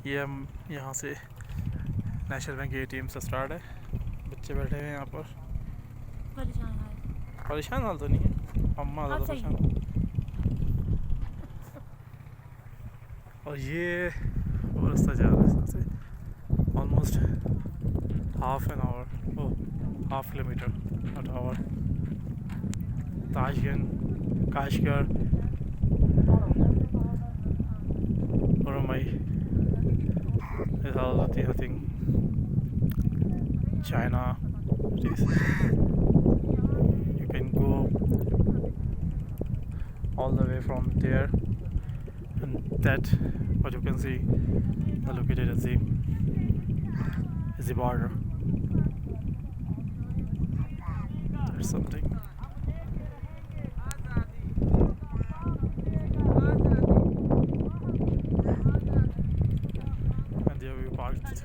ये हम यहाँ से नेशनल बैंक ATM से स्टार्ट है। बच्चे बैठे हैं यहाँ पर। परेशान हाल तो नहीं है, अम्मा ज़्यादा परेशान। और ये वो रास्ता जा रहा है से almost half an hour, half kilometre not hour. ताशगंज, Kashgar, Oromai is all the I think China. It is. You can go all the way from there, and that what you can see located as the border. There's something. And there we parked